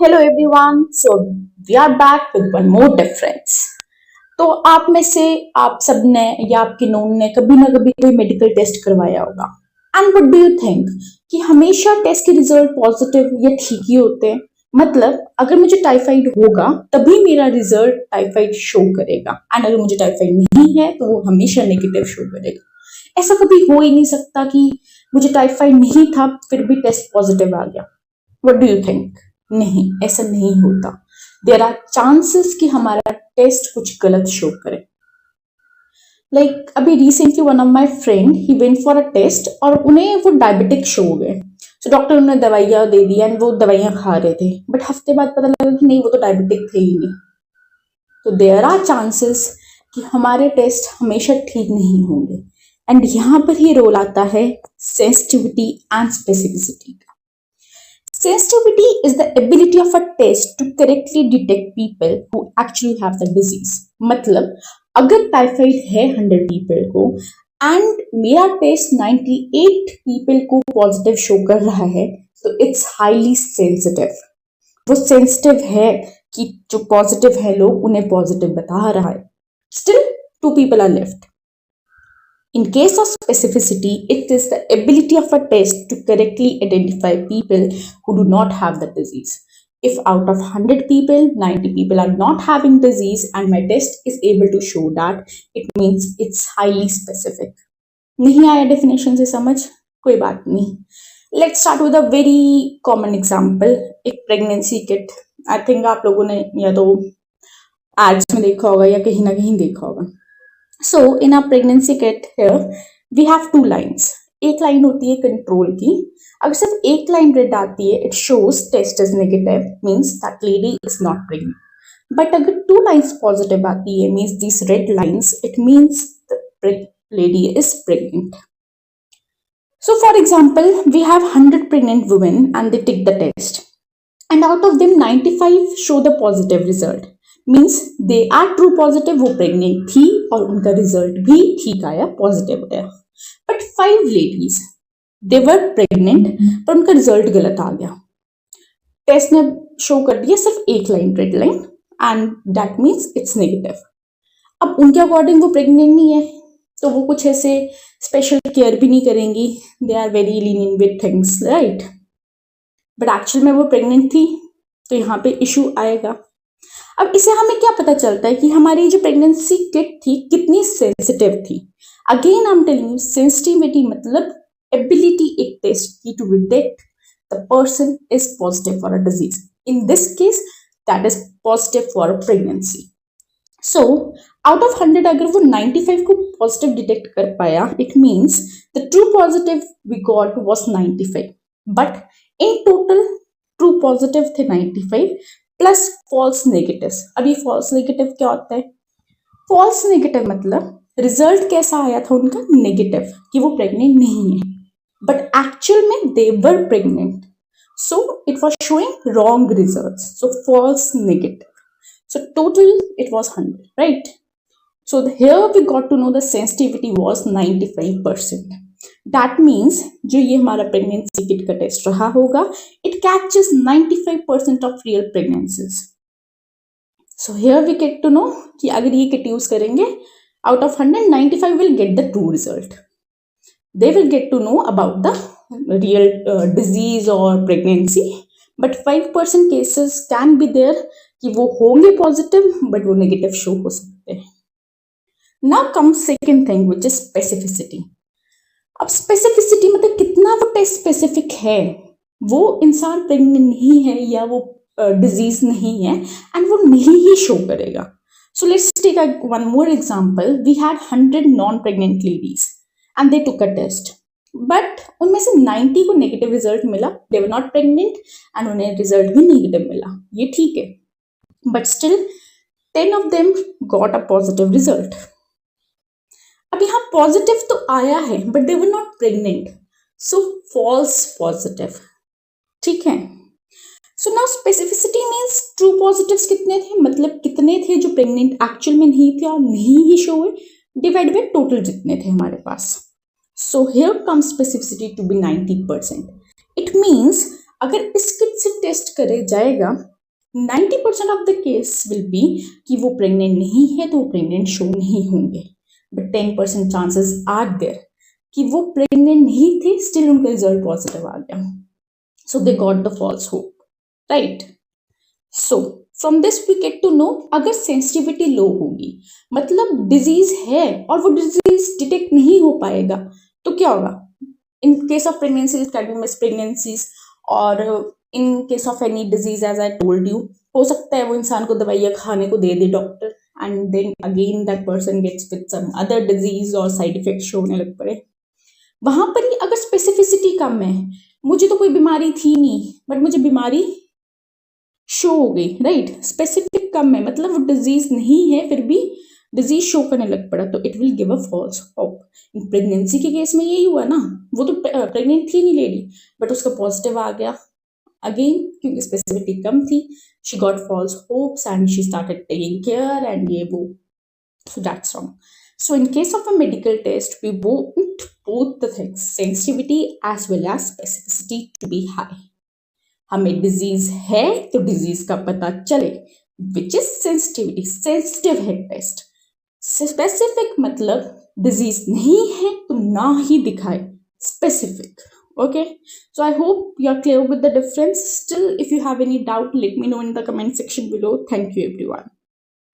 Hello everyone. So we are back with one more difference. तो आप में से आप सब ने या आपके नोन ने कभी ना कभी कोई मेडिकल टेस्ट करवाया होगा and what do you think कि हमेशा टेस्ट के रिजल्ट पॉजिटिव या ठीक ही होते हैं? मतलब अगर मुझे टाइफाइड होगा तभी मेरा रिजल्ट टाइफाइड शो करेगा एंड अगर मुझे टाइफाइड नहीं है तो वो हमेशा नेगेटिव शो करेगा। ऐसा कभी हो ही नहीं सकता कि मुझे टाइफाइड नहीं था फिर भी टेस्ट पॉजिटिव आ गया। What do you think? नहीं, ऐसा नहीं होता। देर आर चांसेस कि हमारा टेस्ट कुछ गलत शो करे। अभी recently one of my friend ही वेंट फॉर अ टेस्ट और उन्हें वो डायबिटिक शो हो गए। तो डॉक्टर उन्हें दवाइयां दे दी एंड वो दवाइयां खा रहे थे, बट हफ्ते बाद पता लगा कि नहीं, वो तो डायबिटिक थे ही नहीं। तो देर आर चांसेस कि हमारे टेस्ट हमेशा ठीक नहीं होंगे एंड यहाँ पर ही रोल आता है sensitivity and specificity. Sensitivity is the ability of a test to correctly detect people who actually have the disease. मतलब अगर टाइफाइड है 100 पीपल को एंड मेरा टेस्ट 98 पीपल को पॉजिटिव शो कर रहा है तो इट्स हाईली सेंसिटिव। वो सेंसिटिव है कि जो पॉजिटिव है लोग उन्हें पॉजिटिव बता रहा है। Still 2 people are left. In case of specificity, it is the ability of a test to correctly identify people who do not have the disease. If out of 100 people, 90 people are not having disease and my test is able to show that, it means it's highly specific. नहीं आया definition से समझ? कोई बात नहीं. Let's start with a very common example. एक pregnancy kit. I think आप लोगों ने या तो ads में देखा होगा या कहीं ना कहीं देखा होगा. So in our pregnancy kit here we have 2 lines. एक लाइन होती है कंट्रोल की। अगर सिर्फ एक लाइन रेड आती है, it shows test is negative, means that lady is not pregnant. But अगर 2 lines positive आती है, means these red lines, it means the lady is pregnant. So for example, we have 100 pregnant women and they take the test, and out of them 95 show the positive result. Means they are true positive, वो pregnant थी और उनका result भी ठीक आया, positive आया। But 5 ladies they were pregnant पर उनका रिजल्ट गलत आ गया। टेस्ट ने शो कर दिया सिर्फ एक line, red line, and that means it's negative. अब उनके अकॉर्डिंग वो प्रेग्नेंट नहीं है तो वो कुछ ऐसे स्पेशल केयर भी नहीं करेंगी, they are very lenient with things, right. But actual में वो प्रेग्नेंट थी तो यहाँ पे इशू आएगा। अब इसे हमें क्या पता चलता है कि हमारी जो प्रेगनेंसी किट थी कितनी सेंसिटिव थी। Again I am telling you, sensitivity मतलब एबिलिटी एक टेस्ट की to detect the person is positive for a disease. In this case that is positive for a pregnancy. So out of 100 अगर वो 95 को positive detect कर पाया, it means the true positive we got was 95, but in total true positive थे 95 plus false negative. अभी false negative क्या होता है? फॉल्स नेगेटिव मतलब रिजल्ट कैसा आया था उनका? नेगेटिव, कि वो प्रेग्नेंट नहीं है, बट एक्चुअल में they were pregnant, so it was showing wrong results, so false negative. So total it was 100, right? So here we got to know the sensitivity was 95%. That means जो ये हमारा pregnancy kit का test रहा होगा, it catches 95% of real pregnancies. So here we get to know कि अगर ये kit use करेंगे, out of 100 95 will get the true result. They will get to know about the real disease और pregnancy, but 5% cases can be there कि वो होंगे positive but वो negative show हो सकते हैं। Now comes second thing which is specificity. अब specificity मतलब कितना वो टेस्ट स्पेसिफिक है, वो इंसान प्रेग्नेंट नहीं है या वो डिजीज नहीं है एंड वो नहीं ही शो करेगा। So let's take one more example. We had 100 non pregnant ladies and they took a test, but उनमें से 90 को नेगेटिव रिजल्ट मिला, they were not pregnant and उन्हें रिजल्ट भी नेगेटिव मिला, ये ठीक है। But still 10 of them got a positive result. अब यहाँ पॉजिटिव तो आया है but they were not pregnant, so false positive, ठीक है। So now specificity means true positives कितने थे, मतलब कितने थे जो प्रेग्नेंट एक्चुअल में नहीं थे और नहीं ही शो हुए, डिवाइड बाय टोटल जितने थे हमारे पास। So here comes specificity to be 90%. It means अगर इस किट से टेस्ट करे जाएगा 90% of the case will be कि वो प्रेग्नेंट नहीं है तो वो प्रेग्नेंट शो नहीं होंगे, बट 10% चांसेस आर देयर कि वो प्रेग्नेंट नहीं थे, स्टिल उनका रिजल्ट पॉजिटिव आ गया, so they got the false hope, right. So from this we get to know, अगर सेंसिटिविटी लो होगी मतलब डिजीज है और वो डिजीज डिटेक्ट नहीं हो पाएगा तो क्या होगा? In case of pregnancies, can be miss pregnancies, और in case of any disease as I told you, हो सकता है वो इंसान को दवाइयाँ खाने को दे दे doctor, and then again that person gets with some other disease और साइड इफेक्ट शो होने लग पड़े। वहां पर ही अगर स्पेसिफिसिटी कम है, मुझे तो कोई बीमारी थी नहीं बट मुझे बीमारी शो हो गई, राइट, स्पेसिफिक कम है मतलब वो डिजीज नहीं है फिर भी डिजीज शो करने लग पड़ा, तो it will give a false hope. In pregnancy के केस में यही हुआ ना, वो तो प्रेग्नेंट थी नहीं लेडी बट उसका पॉजिटिव आ गया, अगेन क्योंकि स्पेसिफिसिटी कम थी, she got false hopes and she started taking care and ये वो, so that's wrong. So in case of a medical test, we want both the things, sensitivity as well as specificity to be high. हमें disease है तो disease का पता चले, which is sensitivity, sensitive है test. Specific मतलब disease नहीं है तो ना ही दिखाए, specific. Okay, so I hope you are clear with the difference. Still, if you have any doubt, let me know in the comment section below. Thank you everyone.